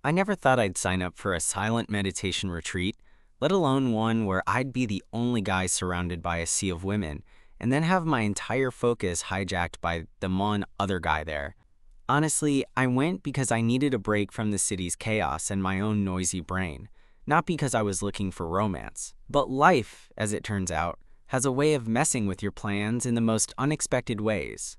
I never thought I'd sign up for a silent meditation retreat, let alone one where I'd be the only guy surrounded by a sea of women, and then have my entire focus hijacked by the one other guy there. Honestly, I went because I needed a break from the city's chaos and my own noisy brain, not because I was looking for romance. But life, as it turns out, has a way of messing with your plans in the most unexpected ways.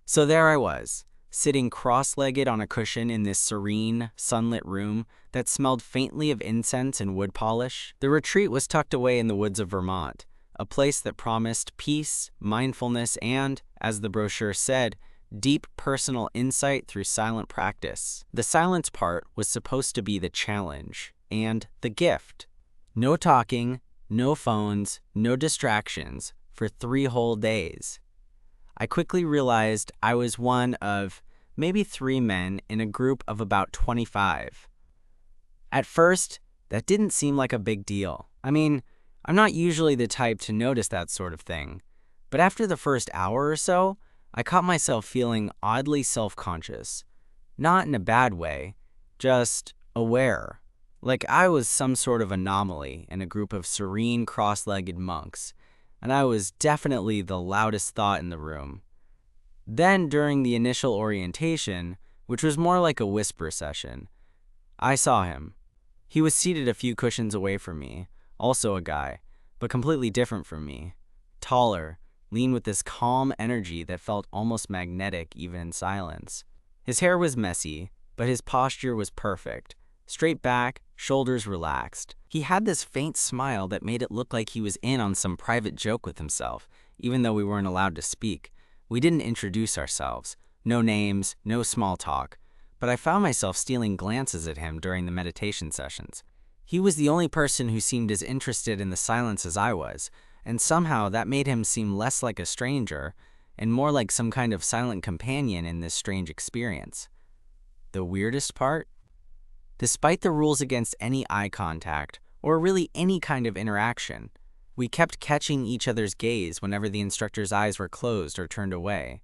So there I was, sitting cross-legged on a cushion in this serene, sunlit room that smelled faintly of incense and wood polish. The retreat was tucked away in the woods of Vermont, a place that promised peace, mindfulness, and, as the brochure said, deep personal insight through silent practice. The silence part was supposed to be the challenge and the gift. No talking, no phones, no distractions for 3 whole days. I quickly realized I was one of maybe 3 men in a group of about 25. At first, that didn't seem like a big deal. I mean, I'm not usually the type to notice that sort of thing, but after the first hour or so, I caught myself feeling oddly self-conscious. Not in a bad way, just aware. Like I was some sort of anomaly in a group of serene, cross-legged monks, and I was definitely the loudest thought in the room. Then, during the initial orientation, which was more like a whisper session, I saw him. He was seated a few cushions away from me, also a guy, but completely different from me. Taller, lean with this calm energy that felt almost magnetic even in silence. His hair was messy, but his posture was perfect. Straight back, shoulders relaxed. He had this faint smile that made it look like he was in on some private joke with himself, even though we weren't allowed to speak. We didn't introduce ourselves. No names, no small talk. But I found myself stealing glances at him during the meditation sessions. He was the only person who seemed as interested in the silence as I was, and somehow that made him seem less like a stranger and more like some kind of silent companion in this strange experience. The weirdest part? Despite the rules against any eye contact, or really any kind of interaction, we kept catching each other's gaze whenever the instructor's eyes were closed or turned away.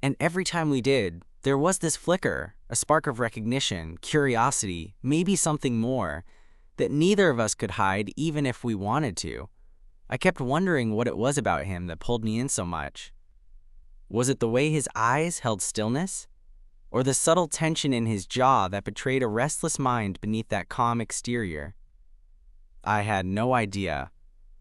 And every time we did, there was this flicker, a spark of recognition, curiosity, maybe something more, that neither of us could hide even if we wanted to. I kept wondering what it was about him that pulled me in so much. Was it the way his eyes held stillness? Or the subtle tension in his jaw that betrayed a restless mind beneath that calm exterior? I had no idea,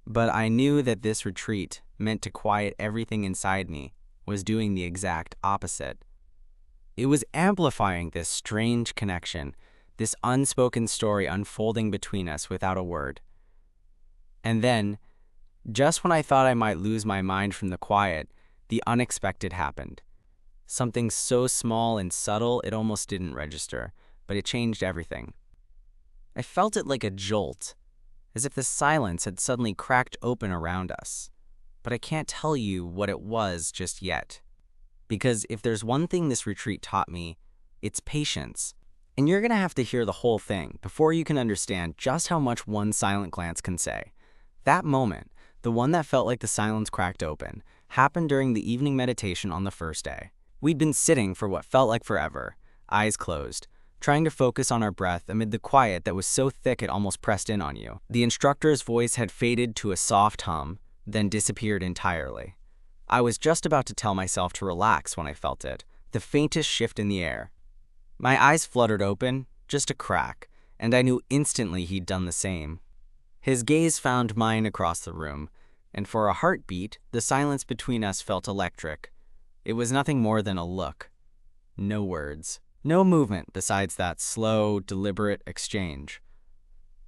but I knew that this retreat, meant to quiet everything inside me, was doing the exact opposite. It was amplifying this strange connection, this unspoken story unfolding between us without a word. And then, just when I thought I might lose my mind from the quiet, the unexpected happened. Something so small and subtle it almost didn't register, but it changed everything. I felt it like a jolt, as if the silence had suddenly cracked open around us. But I can't tell you what it was just yet. Because if there's one thing this retreat taught me, it's patience. And you're gonna have to hear the whole thing before you can understand just how much one silent glance can say. That moment, the one that felt like the silence cracked open, happened during the evening meditation on the first day. We'd been sitting for what felt like forever, eyes closed, trying to focus on our breath amid the quiet that was so thick it almost pressed in on you. The instructor's voice had faded to a soft hum, then disappeared entirely. I was just about to tell myself to relax when I felt it, the faintest shift in the air. My eyes fluttered open, just a crack, and I knew instantly he'd done the same. His gaze found mine across the room, and for a heartbeat, the silence between us felt electric. It was nothing more than a look. No words. No movement besides that slow, deliberate exchange.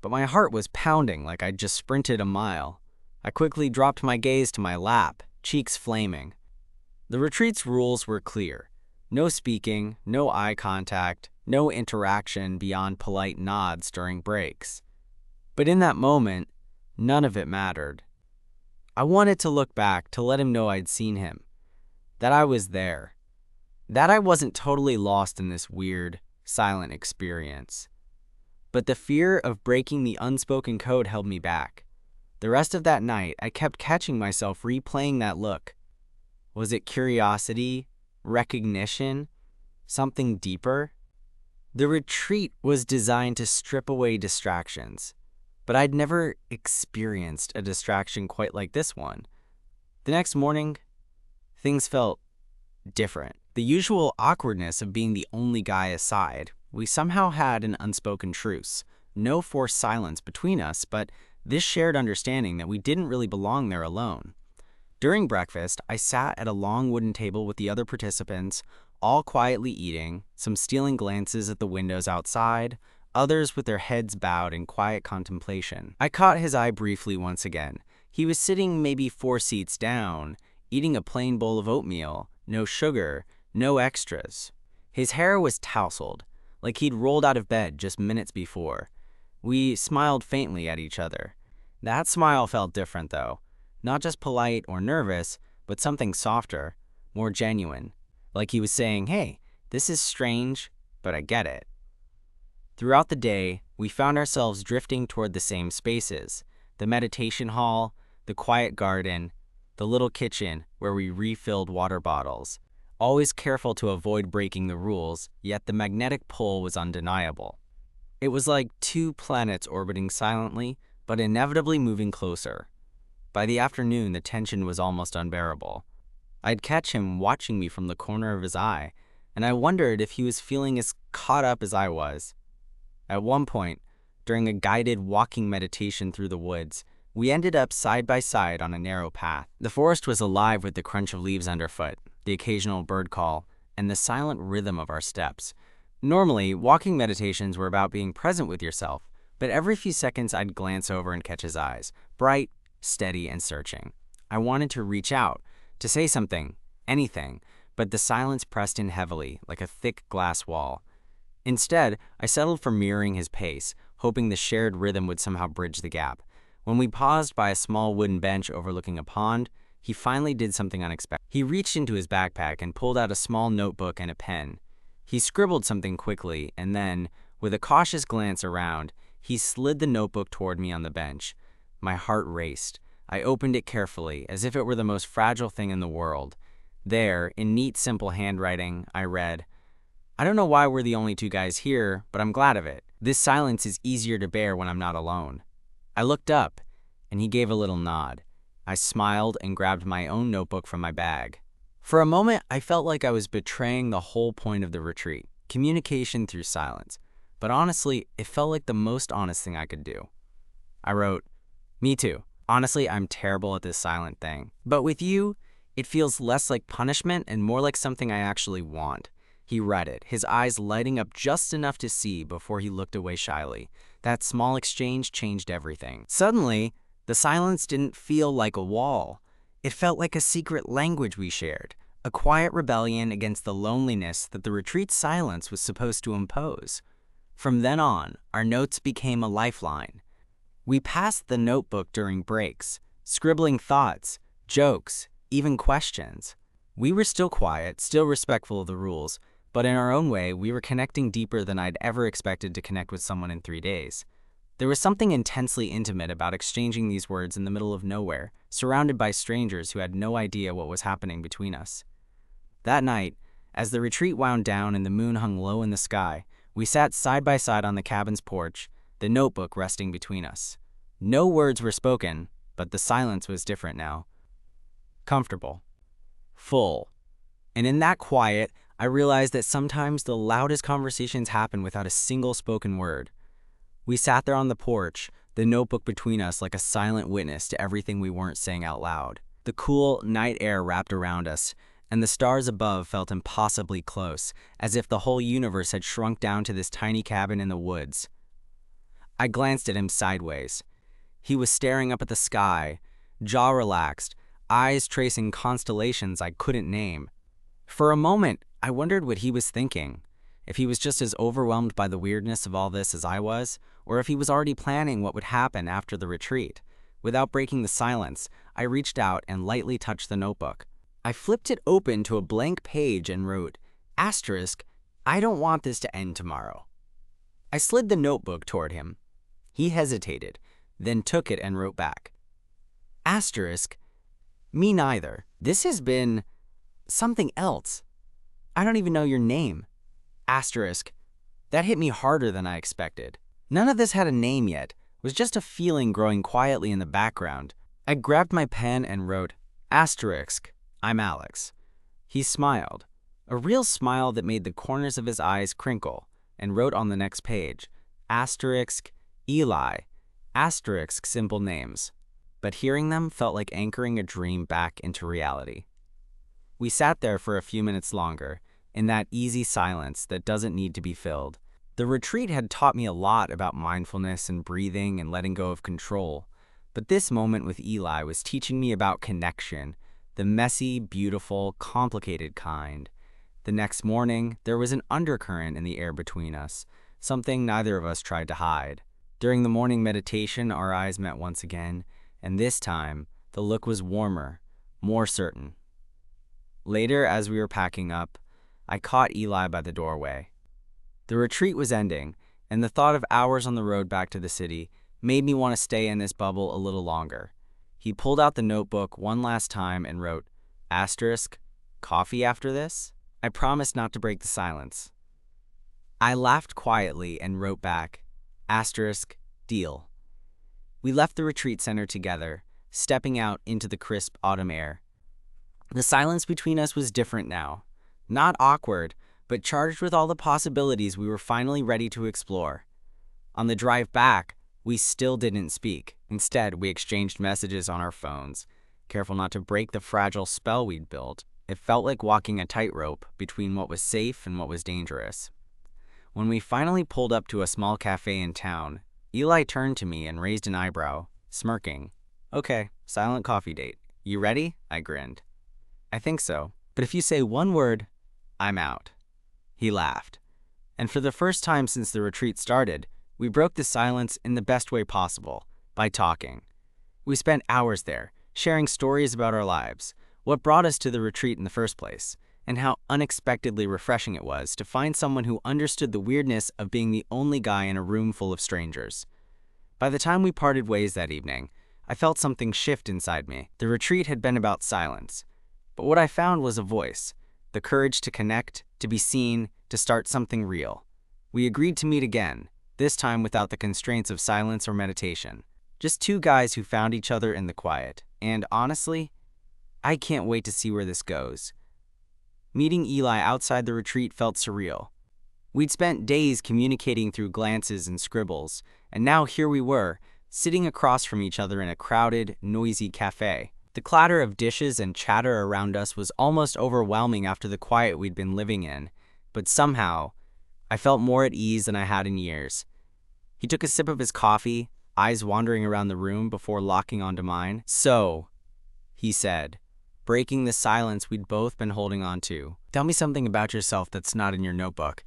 But my heart was pounding like I'd just sprinted a mile. I quickly dropped my gaze to my lap, cheeks flaming. The retreat's rules were clear. No speaking, no eye contact, no interaction beyond polite nods during breaks. But in that moment, none of it mattered. I wanted to look back to let him know I'd seen him, that I was there, that I wasn't totally lost in this weird, silent experience. But the fear of breaking the unspoken code held me back. The rest of that night, I kept catching myself replaying that look. Was it curiosity, recognition, something deeper? The retreat was designed to strip away distractions, but I'd never experienced a distraction quite like this one. The next morning, things felt different. The usual awkwardness of being the only guy aside, we somehow had an unspoken truce. No forced silence between us, but this shared understanding that we didn't really belong there alone. During breakfast, I sat at a long wooden table with the other participants, all quietly eating, some stealing glances at the windows outside, others with their heads bowed in quiet contemplation. I caught his eye briefly once again. He was sitting maybe 4 seats down, eating a plain bowl of oatmeal, no sugar, no extras. His hair was tousled, like he'd rolled out of bed just minutes before. We smiled faintly at each other. That smile felt different, though. Not just polite or nervous, but something softer, more genuine. Like he was saying, hey, this is strange, but I get it. Throughout the day, we found ourselves drifting toward the same spaces. The meditation hall, the quiet garden, the little kitchen where we refilled water bottles. Always careful to avoid breaking the rules, yet the magnetic pull was undeniable. It was like 2 planets orbiting silently, but inevitably moving closer. By the afternoon, the tension was almost unbearable. I'd catch him watching me from the corner of his eye, and I wondered if he was feeling as caught up as I was. At one point, during a guided walking meditation through the woods, we ended up side by side on a narrow path. The forest was alive with the crunch of leaves underfoot, the occasional bird call, and the silent rhythm of our steps. Normally, walking meditations were about being present with yourself, but every few seconds I'd glance over and catch his eyes, bright, steady, and searching. I wanted to reach out, to say something, anything, but the silence pressed in heavily, like a thick glass wall. Instead, I settled for mirroring his pace, hoping the shared rhythm would somehow bridge the gap. When we paused by a small wooden bench overlooking a pond, he finally did something unexpected. He reached into his backpack and pulled out a small notebook and a pen. He scribbled something quickly, and then, with a cautious glance around, he slid the notebook toward me on the bench. My heart raced. I opened it carefully, as if it were the most fragile thing in the world. There, in neat, simple handwriting, I read, I don't know why we're the only 2 guys here, but I'm glad of it. This silence is easier to bear when I'm not alone. I looked up, and he gave a little nod. I smiled and grabbed my own notebook from my bag. For a moment, I felt like I was betraying the whole point of the retreat, communication through silence. But honestly, it felt like the most honest thing I could do. I wrote, me too. Honestly, I'm terrible at this silent thing. But with you, it feels less like punishment and more like something I actually want. He read it, his eyes lighting up just enough to see before he looked away shyly. That small exchange changed everything. Suddenly, the silence didn't feel like a wall. It felt like a secret language we shared, a quiet rebellion against the loneliness that the retreat's silence was supposed to impose. From then on, our notes became a lifeline. We passed the notebook during breaks, scribbling thoughts, jokes, even questions. We were still quiet, still respectful of the rules, but in our own way, we were connecting deeper than I'd ever expected to connect with someone in 3 days. There was something intensely intimate about exchanging these words in the middle of nowhere, surrounded by strangers who had no idea what was happening between us. That night, as the retreat wound down and the moon hung low in the sky, we sat side by side on the cabin's porch, the notebook resting between us. No words were spoken, but the silence was different now. Comfortable. Full. And in that quiet, I realized that sometimes the loudest conversations happen without a single spoken word. We sat there on the porch, the notebook between us like a silent witness to everything we weren't saying out loud. The cool night air wrapped around us, and the stars above felt impossibly close, as if the whole universe had shrunk down to this tiny cabin in the woods. I glanced at him sideways. He was staring up at the sky, jaw relaxed, eyes tracing constellations I couldn't name. For a moment, I wondered what he was thinking, if he was just as overwhelmed by the weirdness of all this as I was, or if he was already planning what would happen after the retreat. Without breaking the silence, I reached out and lightly touched the notebook. I flipped it open to a blank page and wrote, "I don't want this to end tomorrow." I slid the notebook toward him. He hesitated, then took it and wrote back, "Me neither. This has been something else. I don't even know your name. That hit me harder than I expected. None of this had a name yet. It was just a feeling growing quietly in the background. I grabbed my pen and wrote, "Asterisk, I'm Alex." He smiled, a real smile that made the corners of his eyes crinkle, and wrote on the next page, "Asterisk, Eli." Asterisk simple names, but hearing them felt like anchoring a dream back into reality. We sat there for a few minutes longer, in that easy silence that doesn't need to be filled. The retreat had taught me a lot about mindfulness and breathing and letting go of control, but this moment with Eli was teaching me about connection, the messy, beautiful, complicated kind. The next morning, there was an undercurrent in the air between us, something neither of us tried to hide. During the morning meditation, our eyes met once again, and this time, the look was warmer, more certain. Later, as we were packing up, I caught Eli by the doorway. The retreat was ending, and the thought of hours on the road back to the city made me want to stay in this bubble a little longer. He pulled out the notebook one last time and wrote, "Asterisk, coffee after this?" I promised not to break the silence. I laughed quietly and wrote back, "Asterisk, deal." We left the retreat center together, stepping out into the crisp autumn air. The silence between us was different now. Not awkward, but charged with all the possibilities we were finally ready to explore. On the drive back, we still didn't speak. Instead, we exchanged messages on our phones, careful not to break the fragile spell we'd built. It felt like walking a tightrope between what was safe and what was dangerous. When we finally pulled up to a small cafe in town, Eli turned to me and raised an eyebrow, smirking. "Okay, silent coffee date. You ready?" I grinned. "I think so, but if you say one word, I'm out." He laughed. And for the first time since the retreat started, we broke the silence in the best way possible, by talking. We spent hours there, sharing stories about our lives, what brought us to the retreat in the first place, and how unexpectedly refreshing it was to find someone who understood the weirdness of being the only guy in a room full of strangers. By the time we parted ways that evening, I felt something shift inside me. The retreat had been about silence, but what I found was a voice, the courage to connect, to be seen, to start something real. We agreed to meet again, this time without the constraints of silence or meditation. Just two guys who found each other in the quiet. And honestly, I can't wait to see where this goes. Meeting Eli outside the retreat felt surreal. We'd spent days communicating through glances and scribbles, and now here we were, sitting across from each other in a crowded, noisy cafe. The clatter of dishes and chatter around us was almost overwhelming after the quiet we'd been living in, but somehow, I felt more at ease than I had in years. He took a sip of his coffee, eyes wandering around the room before locking onto mine. "So," he said, breaking the silence we'd both been holding on to, "tell me something about yourself that's not in your notebook."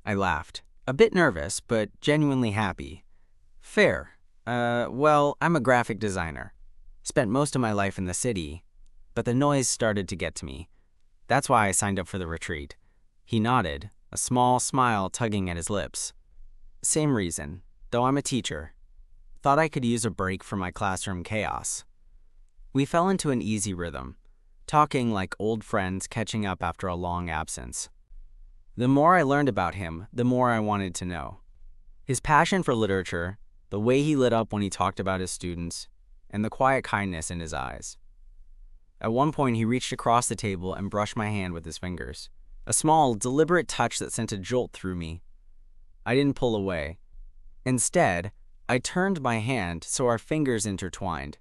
I laughed, a bit nervous, but genuinely happy. "Fair. Well, I'm a graphic designer. Spent most of my life in the city, but the noise started to get to me. That's why I signed up for the retreat." He nodded, a small smile tugging at his lips. "Same reason, though I'm a teacher. Thought I could use a break from my classroom chaos." We fell into an easy rhythm, talking like old friends catching up after a long absence. The more I learned about him, the more I wanted to know. His passion for literature, the way he lit up when he talked about his students, and the quiet kindness in his eyes. At one point, he reached across the table and brushed my hand with his fingers. A small, deliberate touch that sent a jolt through me. I didn't pull away. Instead, I turned my hand so our fingers intertwined.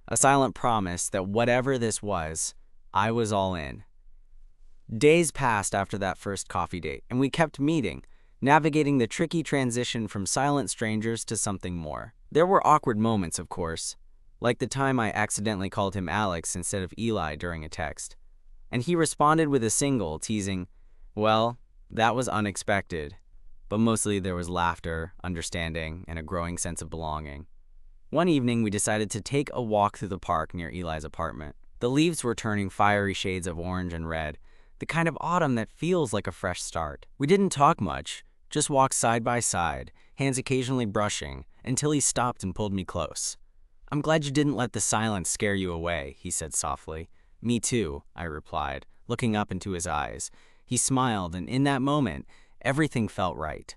A silent promise that whatever this was, I was all in. Days passed after that first coffee date, and we kept meeting, navigating the tricky transition from silent strangers to something more. There were awkward moments, of course, like the time I accidentally called him Alex instead of Eli during a text. And he responded with a single, teasing, "Well, that was unexpected." But mostly there was laughter, understanding, and a growing sense of belonging. One evening, we decided to take a walk through the park near Eli's apartment. The leaves were turning fiery shades of orange and red, the kind of autumn that feels like a fresh start. We didn't talk much, just walked side by side, hands occasionally brushing, until he stopped and pulled me close. "I'm glad you didn't let the silence scare you away," he said softly. "Me too," I replied, looking up into his eyes. He smiled, and in that moment, everything felt right.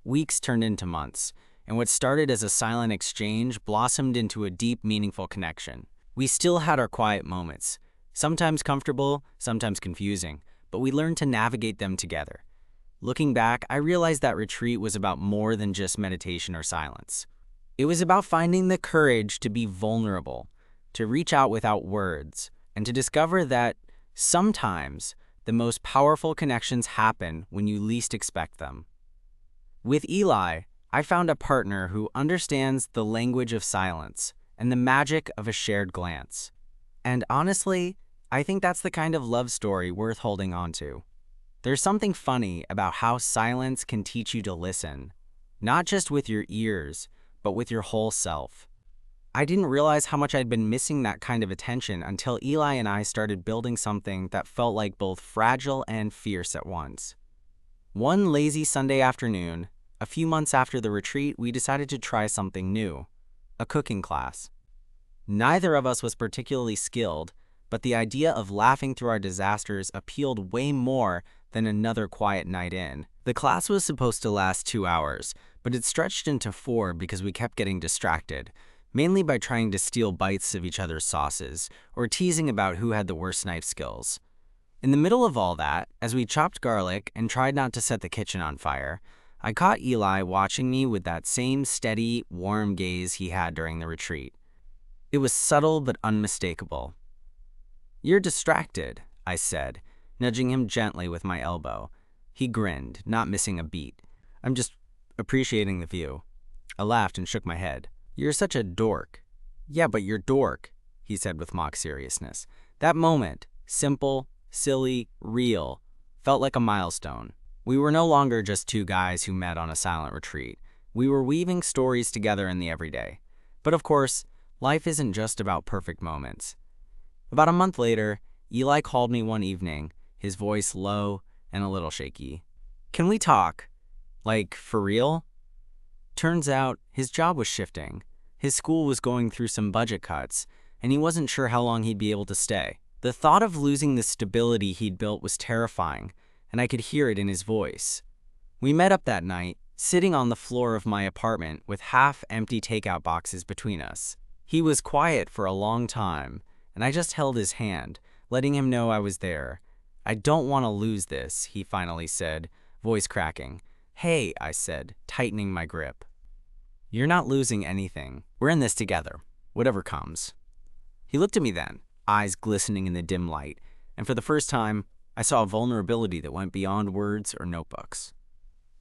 Weeks turned into months, and what started as a silent exchange blossomed into a deep, meaningful connection. We still had our quiet moments, sometimes comfortable, sometimes confusing, but we learned to navigate them together. Looking back, I realized that retreat was about more than just meditation or silence. It was about finding the courage to be vulnerable, to reach out without words, and to discover that sometimes the most powerful connections happen when you least expect them. With Eli, I found a partner who understands the language of silence and the magic of a shared glance. And honestly, I think that's the kind of love story worth holding on to. There's something funny about how silence can teach you to listen, not just with your ears, but with your whole self. I didn't realize how much I'd been missing that kind of attention until Eli and I started building something that felt like both fragile and fierce at once. One lazy Sunday afternoon, a few months after the retreat, we decided to try something new, a cooking class. Neither of us was particularly skilled, but the idea of laughing through our disasters appealed way more than another quiet night in. The class was supposed to last 2 hours, but it stretched into 4 because we kept getting distracted, mainly by trying to steal bites of each other's sauces or teasing about who had the worst knife skills. In the middle of all that, as we chopped garlic and tried not to set the kitchen on fire, I caught Eli watching me with that same steady, warm gaze he had during the retreat. It was subtle but unmistakable. "You're distracted," I said, nudging him gently with my elbow. He grinned, not missing a beat. "I'm just appreciating the view." I laughed and shook my head. "You're such a dork." "Yeah, but you're dork," he said with mock seriousness. That moment, simple, silly, real, felt like a milestone. We were no longer just two guys who met on a silent retreat. We were weaving stories together in the everyday. But of course, life isn't just about perfect moments. About a month later, Eli called me one evening, his voice low and a little shaky. "Can we talk? Like, for real?" Turns out, his job was shifting. His school was going through some budget cuts, and he wasn't sure how long he'd be able to stay. The thought of losing the stability he'd built was terrifying, and I could hear it in his voice. We met up that night, sitting on the floor of my apartment with half-empty takeout boxes between us. He was quiet for a long time, and I just held his hand, letting him know I was there. "I don't want to lose this," he finally said, voice cracking. "Hey," I said, tightening my grip. "You're not losing anything. We're in this together, whatever comes." He looked at me then, eyes glistening in the dim light, and for the first time, I saw a vulnerability that went beyond words or notebooks.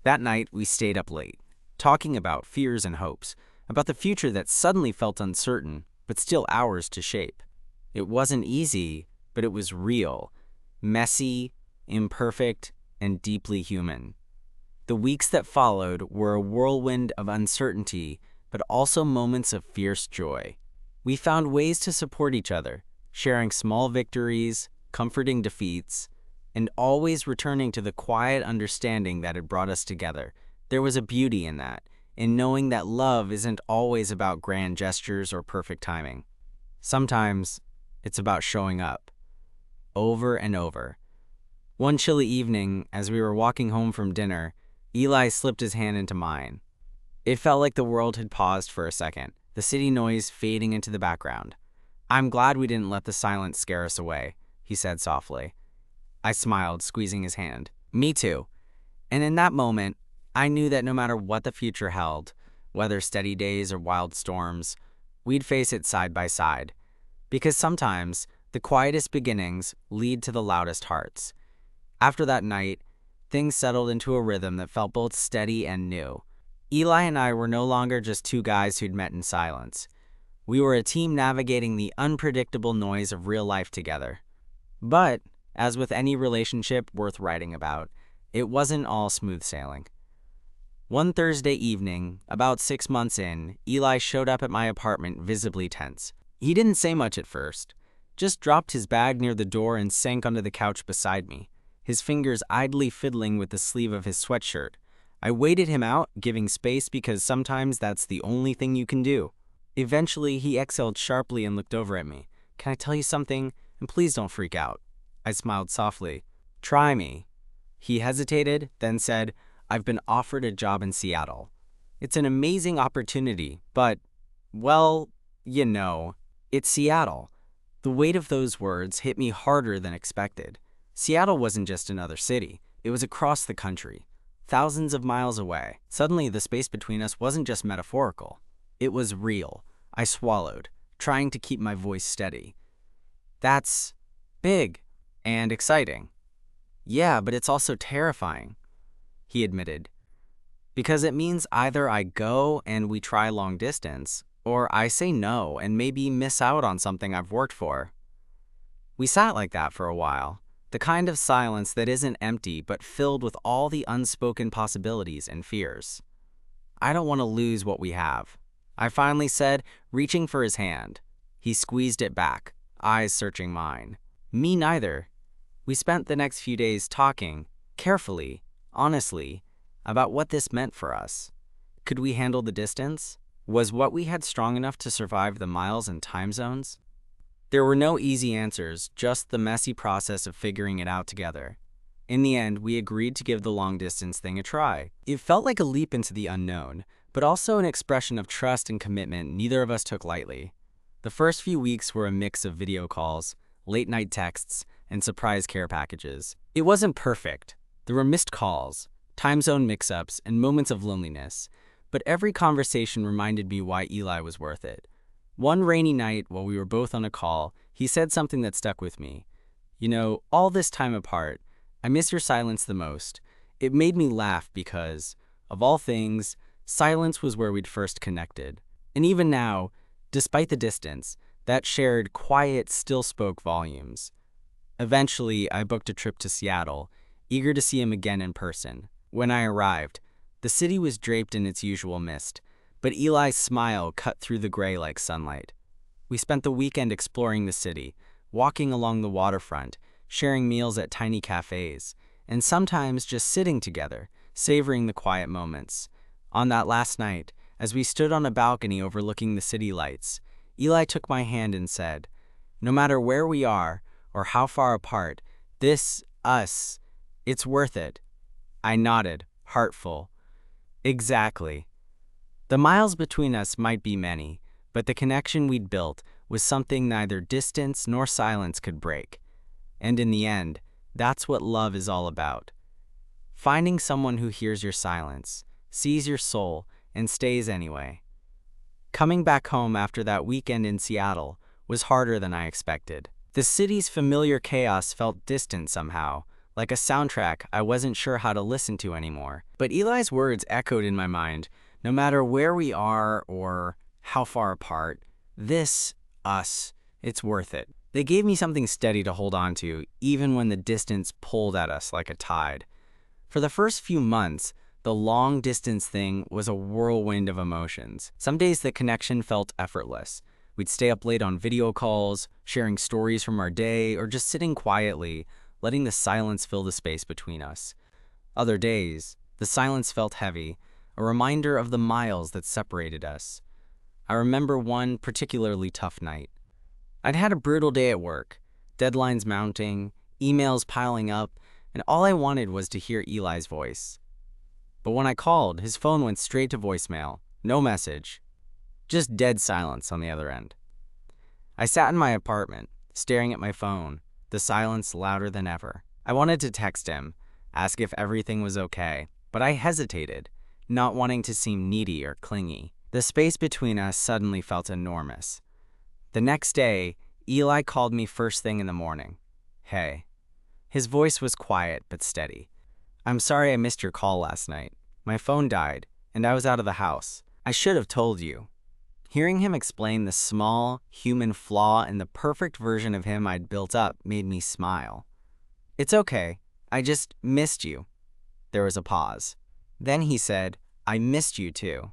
That night, we stayed up late, talking about fears and hopes, about the future that suddenly felt uncertain, but still ours to shape. It wasn't easy, but it was real, messy, imperfect, and deeply human. The weeks that followed were a whirlwind of uncertainty, but also moments of fierce joy. We found ways to support each other, sharing small victories, comforting defeats, and always returning to the quiet understanding that had brought us together. There was a beauty in that, in knowing that love isn't always about grand gestures or perfect timing. Sometimes it's about showing up, over and over. One chilly evening, as we were walking home from dinner, Eli slipped his hand into mine. It felt like the world had paused for a second, the city noise fading into the background. "I'm glad we didn't let the silence scare us away," he said softly. I smiled, squeezing his hand. "Me too." And in that moment, I knew that no matter what the future held, whether steady days or wild storms, we'd face it side by side. Because sometimes, the quietest beginnings lead to the loudest hearts. After that night, things settled into a rhythm that felt both steady and new. Eli and I were no longer just two guys who'd met in silence. We were a team navigating the unpredictable noise of real life together. But, as with any relationship worth writing about, it wasn't all smooth sailing. One Thursday evening, about 6 months in, Eli showed up at my apartment visibly tense. He didn't say much at first, just dropped his bag near the door and sank onto the couch beside me, his fingers idly fiddling with the sleeve of his sweatshirt. I waited him out, giving space because sometimes that's the only thing you can do. Eventually, he exhaled sharply and looked over at me. "Can I tell you something? And please don't freak out." I smiled softly. "Try me." He hesitated, then said, I've been offered a job in Seattle. It's an amazing opportunity, but, well, you know, it's Seattle. The weight of those words hit me harder than expected. Seattle wasn't just another city. It was across the country, thousands of miles away. Suddenly, the space between us wasn't just metaphorical. It was real. I swallowed, trying to keep my voice steady. That's big and exciting. Yeah, but it's also terrifying, he admitted, because it means either I go and we try long distance, or I say no and maybe miss out on something I've worked for. We sat like that for a while, the kind of silence that isn't empty but filled with all the unspoken possibilities and fears. I don't want to lose what we have, I finally said, reaching for his hand. He squeezed it back, eyes searching mine. Me neither. We spent the next few days talking, carefully, honestly, about what this meant for us. Could we handle the distance? Was what we had strong enough to survive the miles and time zones? There were no easy answers, just the messy process of figuring it out together. In the end, we agreed to give the long-distance thing a try. It felt like a leap into the unknown, but also an expression of trust and commitment neither of us took lightly. The first few weeks were a mix of video calls, late-night texts, and surprise care packages. It wasn't perfect. There were missed calls, time zone mix-ups, and moments of loneliness, but every conversation reminded me why Eli was worth it. One rainy night, while we were both on a call, he said something that stuck with me. You know, all this time apart, I miss your silence the most. It made me laugh because, of all things, silence was where we'd first connected. And even now, despite the distance, that shared quiet still spoke volumes. Eventually, I booked a trip to Seattle, eager to see him again in person. When I arrived, the city was draped in its usual mist, but Eli's smile cut through the gray like sunlight. We spent the weekend exploring the city, walking along the waterfront, sharing meals at tiny cafes, and sometimes just sitting together, savoring the quiet moments. On that last night, as we stood on a balcony overlooking the city lights, Eli took my hand and said, "No matter where we are or how far apart, us, it's worth it." I nodded, heartful. Exactly. The miles between us might be many, but the connection we'd built was something neither distance nor silence could break. And in the end, that's what love is all about. Finding someone who hears your silence, sees your soul, and stays anyway. Coming back home after that weekend in Seattle was harder than I expected. The city's familiar chaos felt distant somehow, like a soundtrack I wasn't sure how to listen to anymore. But Eli's words echoed in my mind. No matter where we are or how far apart, us, it's worth it. They gave me something steady to hold on to, even when the distance pulled at us like a tide. For the first few months, the long-distance thing was a whirlwind of emotions. Some days the connection felt effortless. We'd stay up late on video calls, sharing stories from our day, or just sitting quietly, letting the silence fill the space between us. Other days, the silence felt heavy, a reminder of the miles that separated us. I remember one particularly tough night. I'd had a brutal day at work, deadlines mounting, emails piling up, and all I wanted was to hear Eli's voice. But when I called, his phone went straight to voicemail, no message, just dead silence on the other end. I sat in my apartment, staring at my phone, the silence louder than ever. I wanted to text him, ask if everything was okay, but I hesitated, not wanting to seem needy or clingy. The space between us suddenly felt enormous. The next day, Eli called me first thing in the morning. "Hey." His voice was quiet but steady. "I'm sorry I missed your call last night. My phone died, and I was out of the house. I should have told you." Hearing him explain the small, human flaw in the perfect version of him I'd built up made me smile. "It's okay. I just missed you." There was a pause. Then he said, "I missed you too."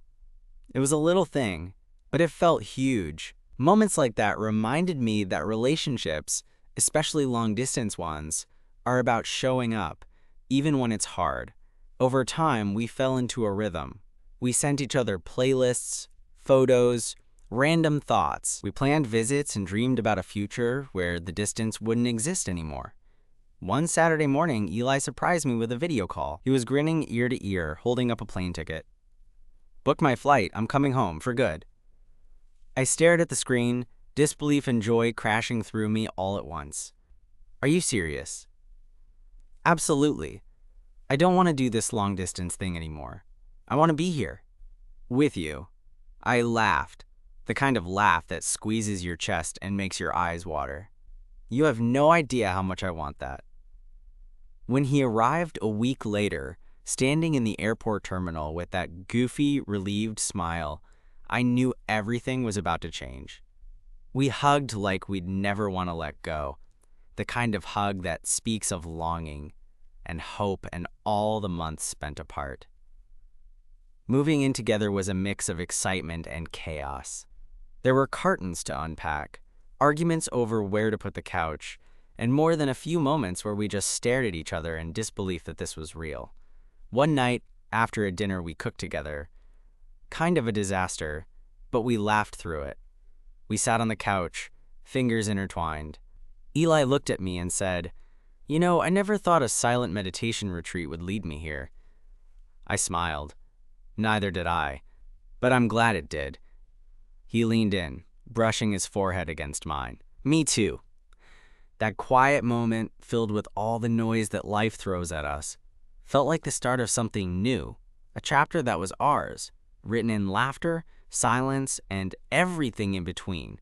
It was a little thing, but it felt huge. Moments like that reminded me that relationships, especially long-distance ones, are about showing up, even when it's hard. Over time, we fell into a rhythm. We sent each other playlists, photos, random thoughts. We planned visits and dreamed about a future where the distance wouldn't exist anymore. One Saturday morning, Eli surprised me with a video call. He was grinning ear to ear, holding up a plane ticket. "Book my flight. I'm coming home for good." I stared at the screen, disbelief and joy crashing through me all at once. "Are you serious?" "Absolutely. I don't want to do this long-distance thing anymore. I want to be here. With you." I laughed, the kind of laugh that squeezes your chest and makes your eyes water. "You have no idea how much I want that." When he arrived a week later, standing in the airport terminal with that goofy, relieved smile, I knew everything was about to change. We hugged like we'd never want to let go, the kind of hug that speaks of longing and hope and all the months spent apart. Moving in together was a mix of excitement and chaos. There were cartons to unpack, arguments over where to put the couch, and more than a few moments where we just stared at each other in disbelief that this was real. One night, after a dinner we cooked together, kind of a disaster, but we laughed through it. We sat on the couch, fingers intertwined. Eli looked at me and said, "You know, I never thought a silent meditation retreat would lead me here." I smiled. Neither did I, but I'm glad it did. He leaned in, brushing his forehead against mine. "Me too." That quiet moment, filled with all the noise that life throws at us, felt like the start of something new, a chapter that was ours, written in laughter, silence, and everything in between.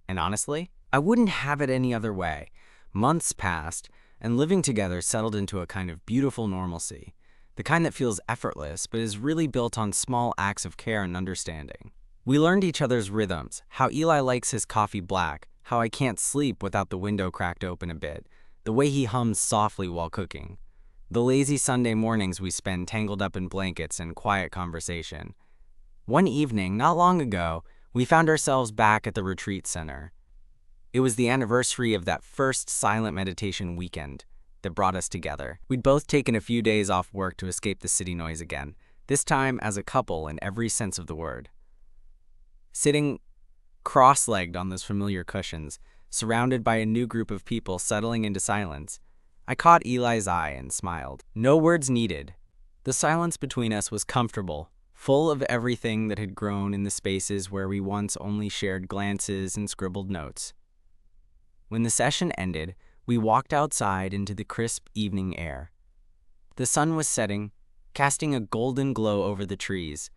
And honestly, I wouldn't have it any other way. Months passed, and living together settled into a kind of beautiful normalcy, the kind that feels effortless but is really built on small acts of care and understanding. We learned each other's rhythms, how Eli likes his coffee black, how I can't sleep without the window cracked open a bit, the way he hums softly while cooking, the lazy Sunday mornings we spend tangled up in blankets and quiet conversation. One evening, not long ago, we found ourselves back at the retreat center. It was the anniversary of that first silent meditation weekend that brought us together. We'd both taken a few days off work to escape the city noise again, this time as a couple in every sense of the word. Sitting cross-legged on those familiar cushions, surrounded by a new group of people settling into silence, I caught Eli's eye and smiled. No words needed. The silence between us was comfortable, full of everything that had grown in the spaces where we once only shared glances and scribbled notes. When the session ended, we walked outside into the crisp evening air. The sun was setting, casting a golden glow over the trees.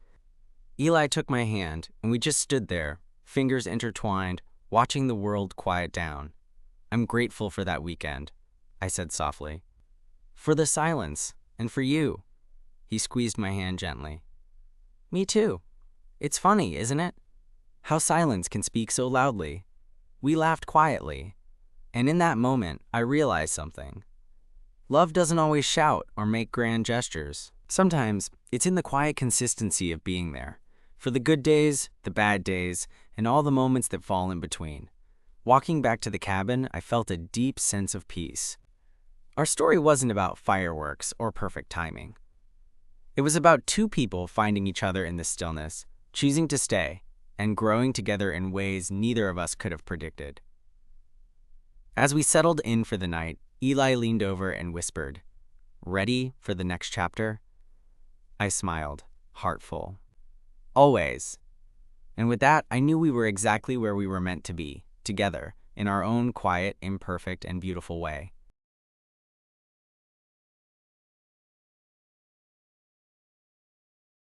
Eli took my hand, and we just stood there, fingers intertwined, watching the world quiet down. "I'm grateful for that weekend," I said softly. "For the silence, and for you." He squeezed my hand gently. "Me too. It's funny, isn't it? How silence can speak so loudly." We laughed quietly, and in that moment, I realized something. Love doesn't always shout or make grand gestures. Sometimes, it's in the quiet consistency of being there, for the good days, the bad days, and all the moments that fall in between. Walking back to the cabin, I felt a deep sense of peace. Our story wasn't about fireworks or perfect timing. It was about two people finding each other in the stillness, choosing to stay, and growing together in ways neither of us could have predicted. As we settled in for the night, Eli leaned over and whispered, "Ready for the next chapter?" I smiled, heart full. "Always." And with that, I knew we were exactly where we were meant to be, together, in our own quiet, imperfect, and beautiful way.